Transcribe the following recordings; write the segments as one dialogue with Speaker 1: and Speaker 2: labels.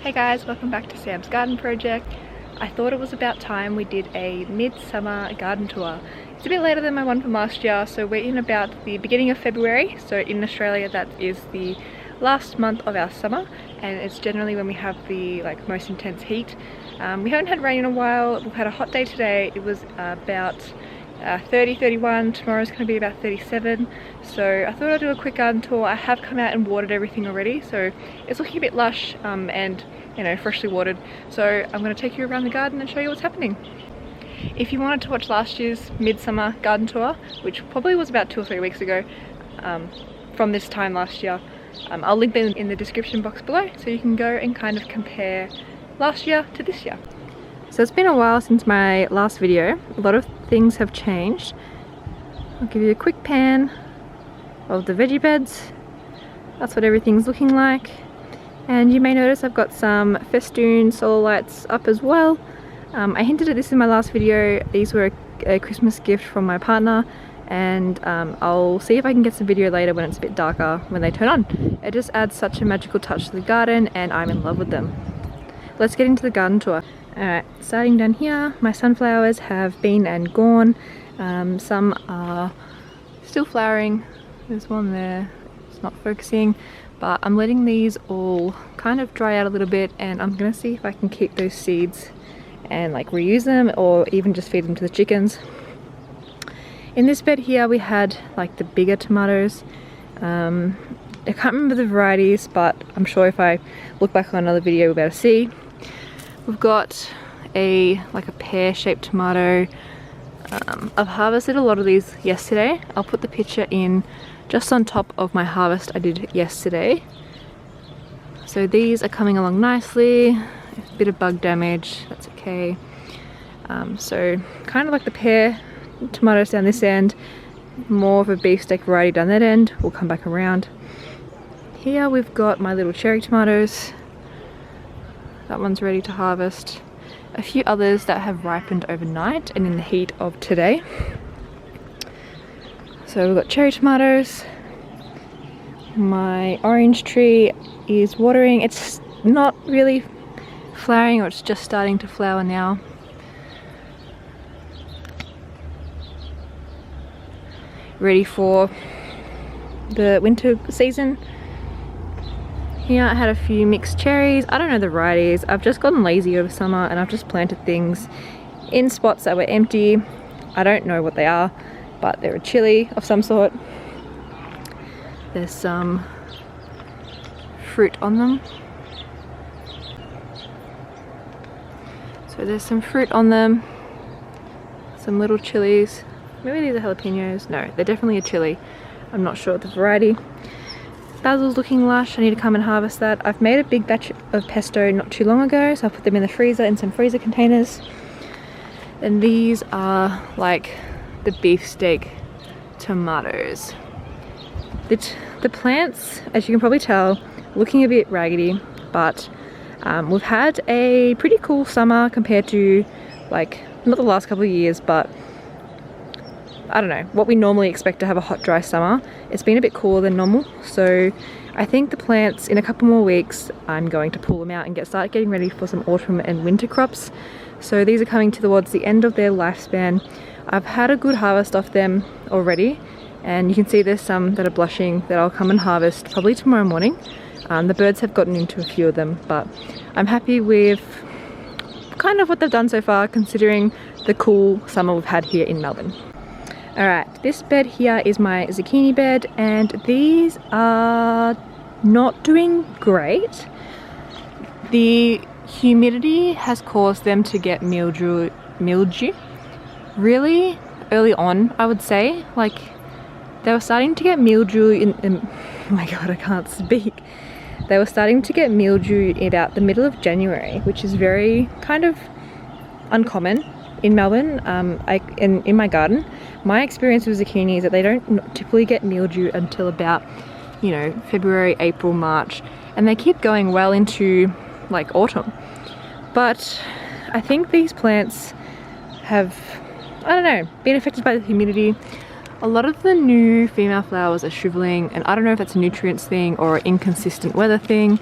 Speaker 1: Hey guys, welcome back to Sam's Garden Project. I thought it was about time we did a midsummer garden tour. It's a bit later than my one from last year, so we're in about the beginning of February. So in Australia that is the last month of our summer, and it's generally when we have the most intense heat. We haven't had rain in a while. We've had a hot day today. It was about 30, 31, tomorrow's going to be about 37, so I thought I'd do a quick garden tour. I have come out and watered everything already, so it's looking a bit lush and freshly watered, so I'm going to take you around the garden and show you what's happening. If you wanted to watch last year's midsummer garden tour, which probably was about 2 or 3 weeks ago from this time last year, I'll link them in the description box below so you can go and kind of compare last year to this year. So it's been a while since my last video. A lot of things have changed. I'll give you a quick pan of the veggie beds. That's what everything's looking like. And you may notice I've got some festoon solar lights up as well. I hinted at this in my last video. These were a Christmas gift from my partner, and I'll see if I can get some video later when it's a bit darker when they turn on. It just adds such a magical touch to the garden and I'm in love with them. Let's get into the garden tour. Alright, starting down here, my sunflowers have been and gone. Some are still flowering. There's one there, it's not focusing, but I'm letting these all kind of dry out a little bit, and I'm gonna see if I can keep those seeds and reuse them, or even just feed them to the chickens. In this bed here we had the bigger tomatoes. I can't remember the varieties, but I'm sure if I look back on another video we'll be able to see. We've got a pear-shaped tomato. I've harvested a lot of these yesterday. I'll put the picture in just on top of my harvest I did yesterday. So these are coming along nicely. A bit of bug damage, that's okay. So kind of like the pear tomatoes down this end, more of a beefsteak variety down that end. We'll come back around. Here we've got my little cherry tomatoes. That one's ready to harvest. A few others that have ripened overnight and in the heat of today. So we've got cherry tomatoes. My orange tree is watering. It's not really flowering, or it's just starting to flower now. Ready for the winter season. Here I had a few mixed cherries. I don't know the varieties. I've just gotten lazy over summer and I've just planted things in spots that were empty. I don't know what they are, but they're a chili of some sort. There's some fruit on them. So there's some fruit on them. Some little chilies. Maybe these are jalapenos. No, they're definitely a chili. I'm not sure the variety. Basil's looking lush. I need to come and harvest that. I've made a big batch of pesto not too long ago, so I put them in the freezer in some freezer containers. And these are the beefsteak tomatoes. The plants, as you can probably tell, looking a bit raggedy, but we've had a pretty cool summer compared to not the last couple of years, but I don't know, what we normally expect to have a hot, dry summer. It's been a bit cooler than normal, so I think the plants, in a couple more weeks, I'm going to pull them out and start getting ready for some autumn and winter crops. So these are coming towards the end of their lifespan. I've had a good harvest off them already, and you can see there's some that are blushing that I'll come and harvest probably tomorrow morning. The birds have gotten into a few of them, but I'm happy with kind of what they've done so far, considering the cool summer we've had here in Melbourne. Alright, this bed here is my zucchini bed, and these are not doing great. The humidity has caused them to get mildew really early on, I would say. They were starting to get mildew in oh my god, I can't speak. They were starting to get mildew in about the middle of January, which is very kind of uncommon in Melbourne. In my garden, my experience with zucchini is that they don't typically get mildew until about February, April, March, and they keep going well into autumn. But I think these plants have, I don't know, been affected by the humidity. A lot of the new female flowers are shriveling, and I don't know if that's a nutrients thing or an inconsistent weather thing.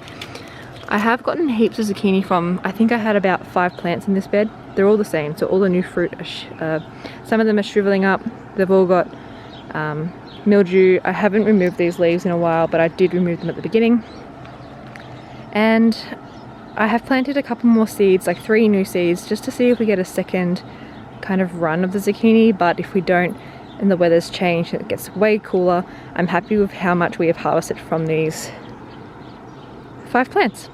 Speaker 1: I have gotten heaps of zucchini from, I think I had about 5 plants in this bed. They're all the same, so all the new fruit, some of them are shriveling up. They've all got mildew. I haven't removed these leaves in a while, but I did remove them at the beginning. And I have planted a couple more seeds, like 3 new seeds, just to see if we get a second kind of run of the zucchini. But if we don't and the weather's changed and it gets way cooler, I'm happy with how much we have harvested from these 5 plants.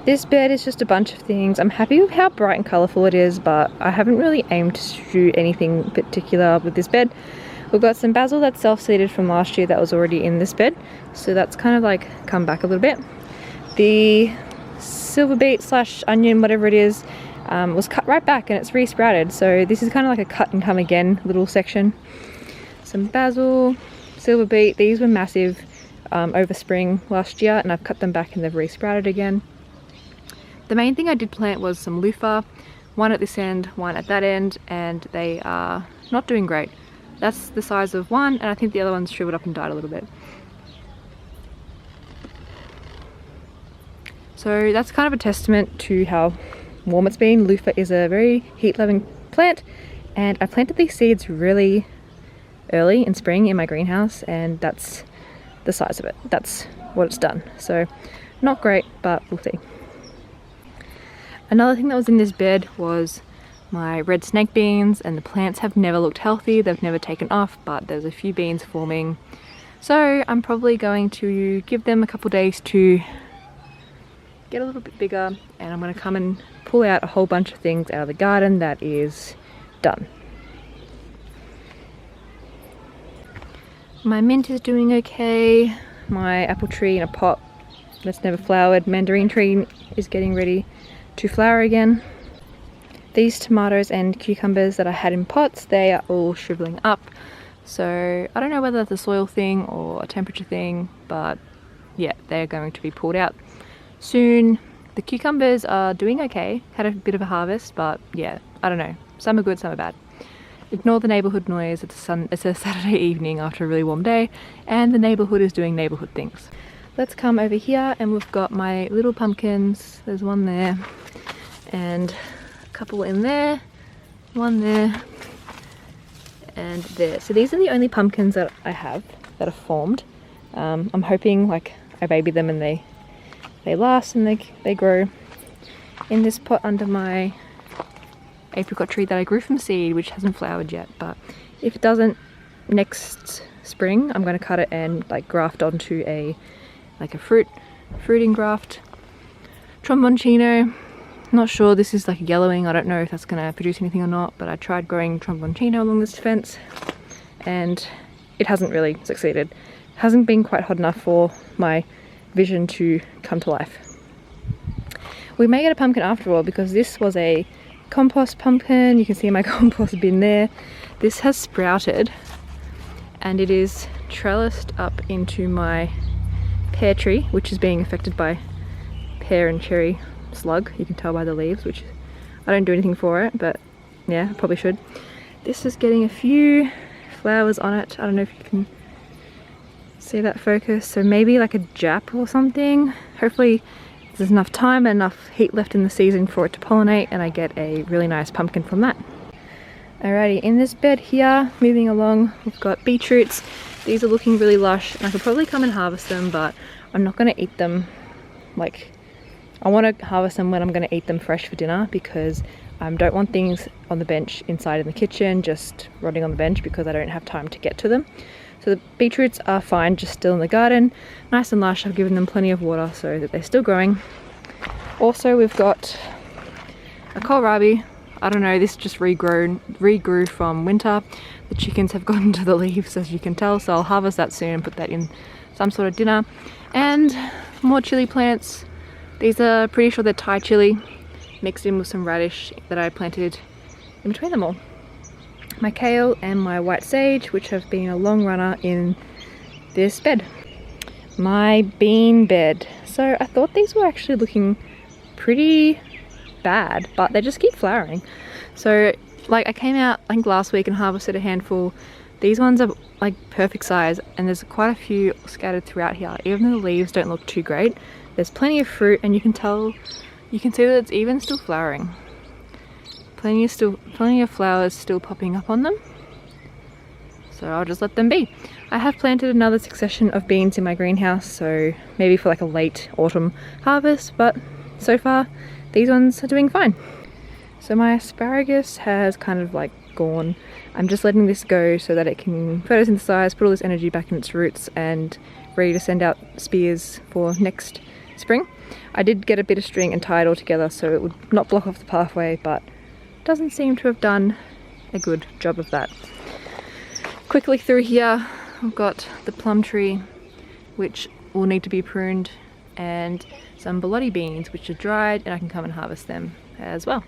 Speaker 1: This bed is just a bunch of things. I'm happy with how bright and colourful it is, but I haven't really aimed to do anything particular with this bed. We've got some basil that's self-seeded from last year that was already in this bed, so that's kind of like come back a little bit. The silver beet slash onion, whatever it is, was cut right back and it's re-sprouted, so this is kind of like a cut and come again little section. Some basil, silver beet, these were massive over spring last year and I've cut them back and they've re-sprouted again. The main thing I did plant was some loofah, one at this end, one at that end, and they are not doing great. That's the size of one, and I think the other one's shriveled up and died a little bit. So that's kind of a testament to how warm it's been. Loofah is a very heat-loving plant, and I planted these seeds really early in spring in my greenhouse, and that's the size of it. That's what it's done. So not great, but we'll see. Another thing that was in this bed was my red snake beans, and the plants have never looked healthy. They've never taken off, but there's a few beans forming. So I'm probably going to give them a couple days to get a little bit bigger, and I'm going to come and pull out a whole bunch of things out of the garden that is done. My mint is doing okay. My apple tree in a pot that's never flowered. Mandarin tree is getting ready to flower again. These tomatoes and cucumbers that I had in pots, they are all shriveling up. So I don't know whether that's a soil thing or a temperature thing, but yeah, they're going to be pulled out soon. The cucumbers are doing okay. Had a bit of a harvest, but yeah, I don't know. Some are good, some are bad. Ignore the neighborhood noise. It's a Saturday evening after a really warm day, and the neighborhood is doing neighborhood things. Let's come over here, and we've got my little pumpkins. There's one there, and a couple in there, one there, and there. So these are the only pumpkins that I have that are formed. I'm hoping like I baby them and they last and they grow. In this pot under my apricot tree that I grew from seed, which hasn't flowered yet, but if it doesn't, next spring I'm going to cut it and like graft onto a fruiting graft. Tromboncino, not sure, this is like yellowing. I don't know if that's going to produce anything or not, but I tried growing tromboncino along this fence and it hasn't really succeeded. It hasn't been quite hot enough for my vision to come to life. We may get a pumpkin after all, because this was a compost pumpkin. You can see my compost bin there. This has sprouted and it is trellised up into my pear tree, which is being affected by pear and cherry slug. You can tell by the leaves, which I don't do anything for it, but yeah, I probably should. This is getting a few flowers on it. I don't know if you can see that focus. So maybe like a jap or something. Hopefully there's enough time and enough heat left in the season for it to pollinate and I get a really nice pumpkin from that. Alrighty, in this bed here, moving along, we've got beetroots. These are looking really lush and I could probably come and harvest them, but I'm not going to eat them. Like, I want to harvest them when I'm going to eat them fresh for dinner, because I don't want things on the bench inside in the kitchen just rotting on the bench, because I don't have time to get to them. So the beetroots are fine, just still in the garden, nice and lush. I've given them plenty of water so that they're still growing. Also, we've got a kohlrabi. I don't know, this just regrew from winter. The chickens have gotten to the leaves, as you can tell, so I'll harvest that soon and put that in some sort of dinner. And more chili plants. These are pretty sure they're Thai chili, mixed in with some radish that I planted in between them all. My kale and my white sage, which have been a long runner in this bed. My bean bed. So I thought these were actually looking pretty bad, but they just keep flowering. So like I came out I think last week and harvested a handful. These ones are like perfect size, and there's quite a few scattered throughout here. Even though the leaves don't look too great, There's plenty of fruit, and you can see that it's even still flowering. Plenty of flowers still popping up on them. So I'll just let them be. I have planted another succession of beans in my greenhouse, so maybe for like a late autumn harvest, but so far these ones are doing fine. So my asparagus has kind of like gone. I'm just letting this go so that it can photosynthesize, put all this energy back in its roots, and ready to send out spears for next spring. I did get a bit of string and tie it all together so it would not block off the pathway, but doesn't seem to have done a good job of that. Quickly through here, I've got the plum tree, which will need to be pruned, and some bologna beans, which are dried, and I can come and harvest them as well.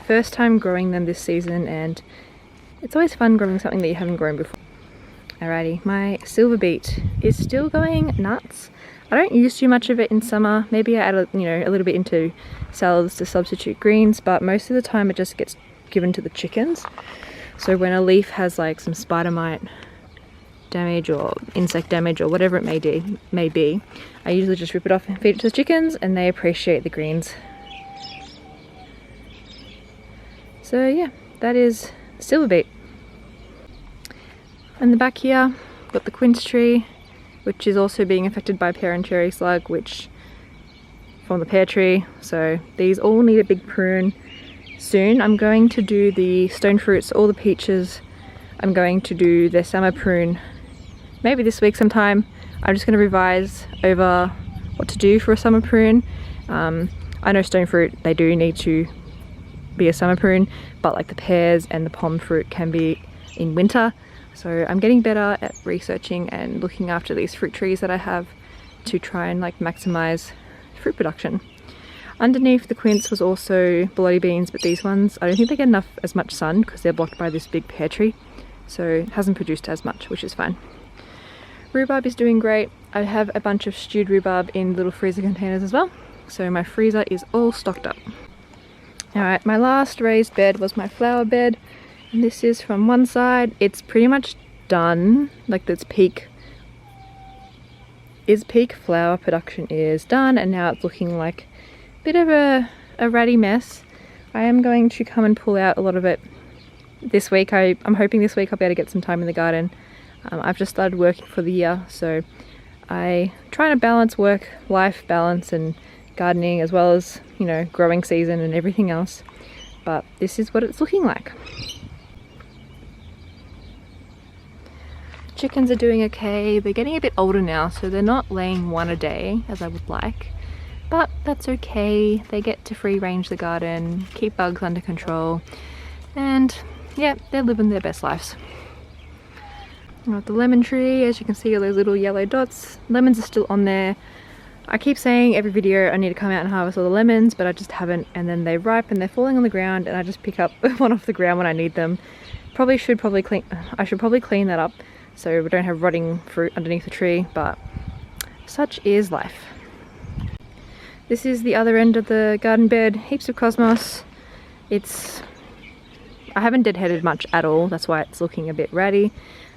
Speaker 1: First time growing them this season, and it's always fun growing something that you haven't grown before. Alrighty, my silver beet is still going nuts. I don't use too much of it in summer. Maybe I add a little bit into salads to substitute greens, but most of the time it just gets given to the chickens. So when a leaf has like some spider mite damage or insect damage or whatever it may be, I usually just rip it off and feed it to the chickens, and they appreciate the greens. So yeah, that is silver beet. In the back here, got the quince tree, which is also being affected by pear and cherry slug, which from the pear tree. So these all need a big prune soon. I'm going to do the stone fruits, all the peaches. I'm going to do their summer prune maybe this week sometime. I'm just going to revise over what to do for a summer prune. I know stone fruit, they do need to be a summer prune, but like the pears and the pom fruit can be in winter. So I'm getting better at researching and looking after these fruit trees that I have to try and like maximize fruit production. Underneath the quince was also bologna beans, but these ones, I don't think they get as much sun because they're blocked by this big pear tree. So it hasn't produced as much, which is fine. Rhubarb is doing great. I have a bunch of stewed rhubarb in little freezer containers as well. So my freezer is all stocked up. Alright, my last raised bed was my flower bed. And this is from one side. It's pretty much done. Like its peak flower production is done, and now it's looking like a bit of a ratty mess. I am going to come and pull out a lot of it this week. I'm hoping this week I'll be able to get some time in the garden. I've just started working for the year, so I try to balance work-life balance and gardening as well as, growing season and everything else. But this is what it's looking like. Chickens are doing okay. They're getting a bit older now, so they're not laying one a day as I would like, but that's okay. They get to free range the garden, keep bugs under control, and yeah, they're living their best lives. Got the lemon tree, as you can see all those little yellow dots. Lemons are still on there. I keep saying every video I need to come out and harvest all the lemons, but I just haven't, and then they ripe and they're falling on the ground, and I just pick up one off the ground when I need them. I should probably clean that up so we don't have rotting fruit underneath the tree, but such is life. This is the other end of the garden bed. Heaps of cosmos. I haven't deadheaded much at all, that's why it's looking a bit ratty.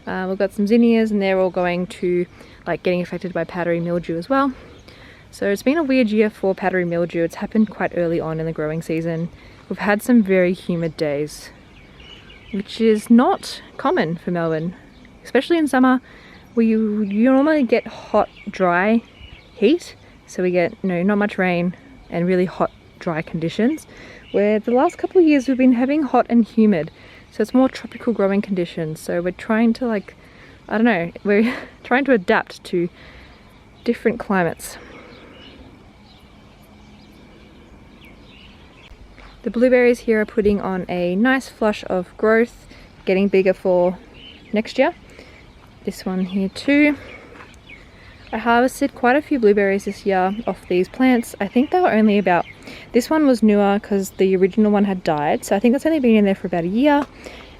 Speaker 1: We've got some zinnias, and they're all going to getting affected by powdery mildew as well. So it's been a weird year for powdery mildew. It's happened quite early on in the growing season. We've had some very humid days, which is not common for Melbourne. Especially in summer, you normally get hot, dry heat. So we get not much rain and really hot, dry conditions. Where the last couple of years we've been having hot and humid. So it's more tropical growing conditions. So we're trying to we're trying to adapt to different climates. The blueberries here are putting on a nice flush of growth, getting bigger for next year. This one here too. I harvested quite a few blueberries this year off these plants. I think they were only about, this one was newer because the original one had died, so I think that's only been in there for about a year.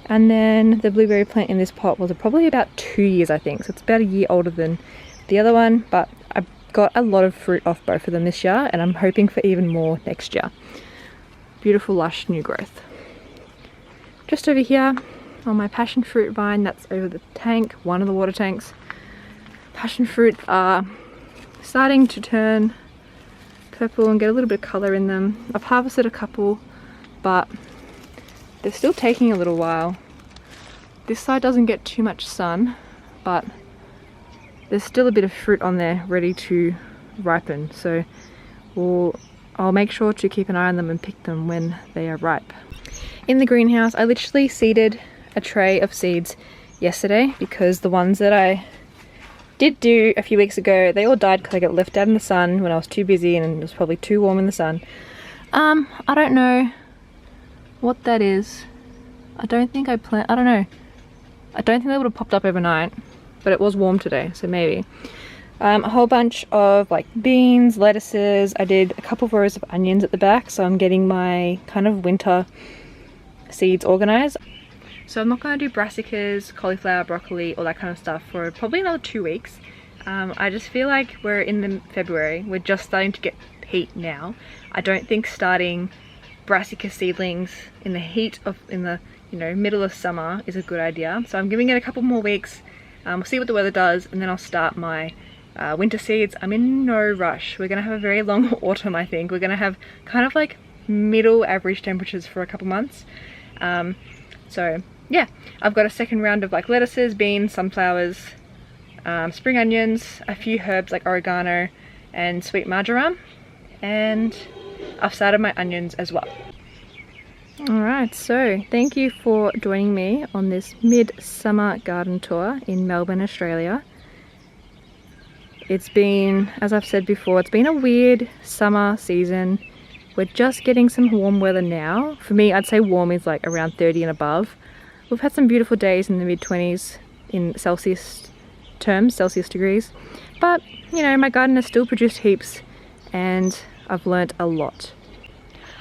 Speaker 1: And then the blueberry plant in this pot was probably about 2 years, I think, so it's about a year older than the other one, but I got a lot of fruit off both of them this year, and I'm hoping for even more next year. Beautiful lush new growth. Just over here on my passion fruit vine, that's over the tank, one of the water tanks. Passion fruits are starting to turn purple and get a little bit of colour in them. I've harvested a couple, but they're still taking a little while. This side doesn't get too much sun, but there's still a bit of fruit on there ready to ripen, so I'll make sure to keep an eye on them and pick them when they are ripe. In the greenhouse, I literally seeded a tray of seeds yesterday because the ones that I did do a few weeks ago, they all died because I got left out in the sun when I was too busy and it was probably too warm in the sun. I don't know what that is. I don't think I don't know. I don't think they would have popped up overnight, but it was warm today, so maybe. A whole bunch of like beans, lettuces. I did a couple of rows of onions at the back, so I'm getting my kind of winter seeds organized. So I'm not going to do brassicas, cauliflower, broccoli, all that kind of stuff for probably another 2 weeks. I just feel like we're in February, we're just starting to get heat now. I don't think starting brassica seedlings in the heat of, in the middle of summer is a good idea. So I'm giving it a couple more weeks. We'll see what the weather does, and then I'll start my winter seeds. I'm in no rush. We're gonna have a very long autumn, I think. We're gonna have kind of like middle average temperatures for a couple months. So yeah, I've got a second round of like lettuces, beans, sunflowers, spring onions, a few herbs like oregano and sweet marjoram, and I've started my onions as well. Alright, so thank you for joining me on this midsummer garden tour in Melbourne, Australia. It's been, as I've said before, it's been a weird summer season. We're just getting some warm weather now. For me, I'd say warm is like around 30 and above. We've had some beautiful days in the mid-20s in Celsius terms, Celsius degrees. But, my garden has still produced heaps and I've learnt a lot.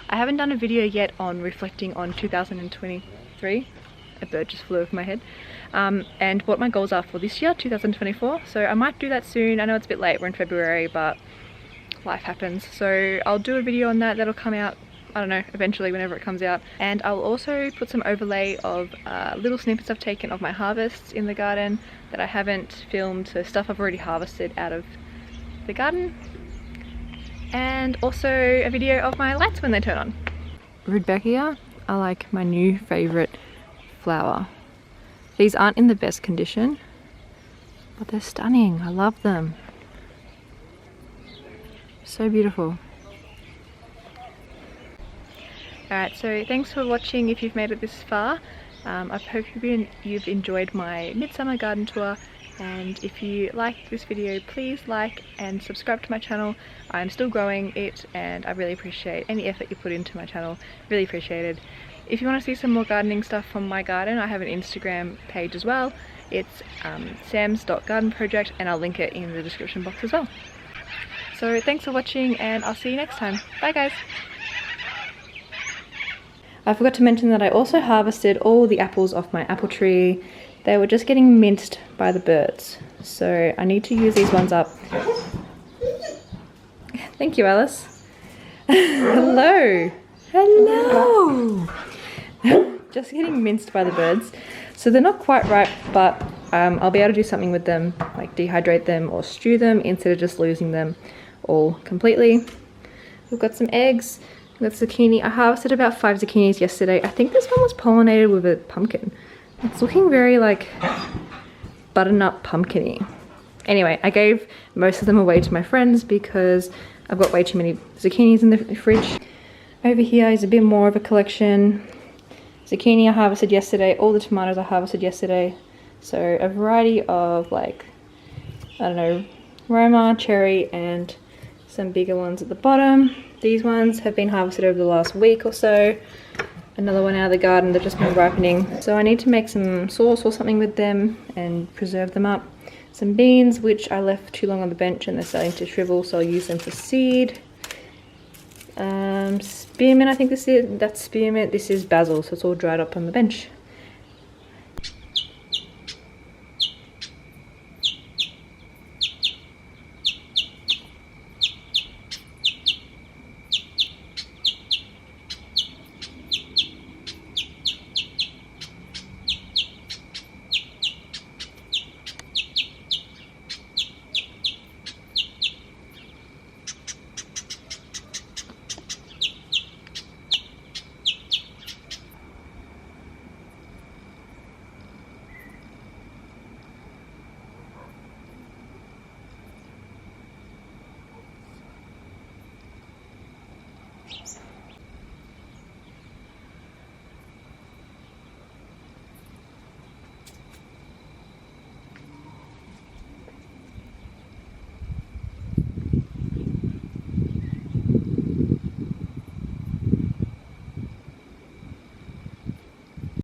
Speaker 1: I haven't done a video yet on reflecting on 2023. A bird just flew over my head. And what my goals are for this year, 2024. So I might do that soon. I know it's a bit late, we're in February, but life happens. So I'll do a video on that. That'll come out, I don't know, eventually, whenever it comes out. And I'll also put some overlay of little snippets I've taken of my harvests in the garden that I haven't filmed, so stuff I've already harvested out of the garden. And also a video of my lights when they turn on. Rudbeckia are like my new favourite flower. These aren't in the best condition, but they're stunning. I love them. So beautiful. Alright, so thanks for watching if you've made it this far. I hope you've enjoyed my midsummer garden tour, and if you like this video, please like and subscribe to my channel. I'm still growing it and I really appreciate any effort you put into my channel. Really appreciated. If you want to see some more gardening stuff from my garden, I have an Instagram page as well. It's sams.gardenproject, and I'll link it in the description box as well. So thanks for watching and I'll see you next time. Bye guys! I forgot to mention that I also harvested all the apples off my apple tree. They were just getting minced by the birds, so I need to use these ones up. Thank you, Alice. Hello! Hello! Just getting minced by the birds. So they're not quite ripe, but I'll be able to do something with them, like dehydrate them or stew them instead of just losing them all completely. We've got some eggs, we've got zucchini. I harvested about 5 zucchinis yesterday. I think this one was pollinated with a pumpkin. It's looking very like butternut pumpkin-y. Anyway, I gave most of them away to my friends because I've got way too many zucchinis in the fridge. Over here is a bit more of a collection. Zucchini I harvested yesterday, all the tomatoes I harvested yesterday. So a variety of like, I don't know, Roma, cherry, and some bigger ones at the bottom. These ones have been harvested over the last week or so. Another one out of the garden, they've just been ripening. So I need to make some sauce or something with them and preserve them up. Some beans, which I left too long on the bench and they're starting to shrivel, so I'll use them for seed. Spearmint, I think that's spearmint. This is basil, so it's all dried up on the bench.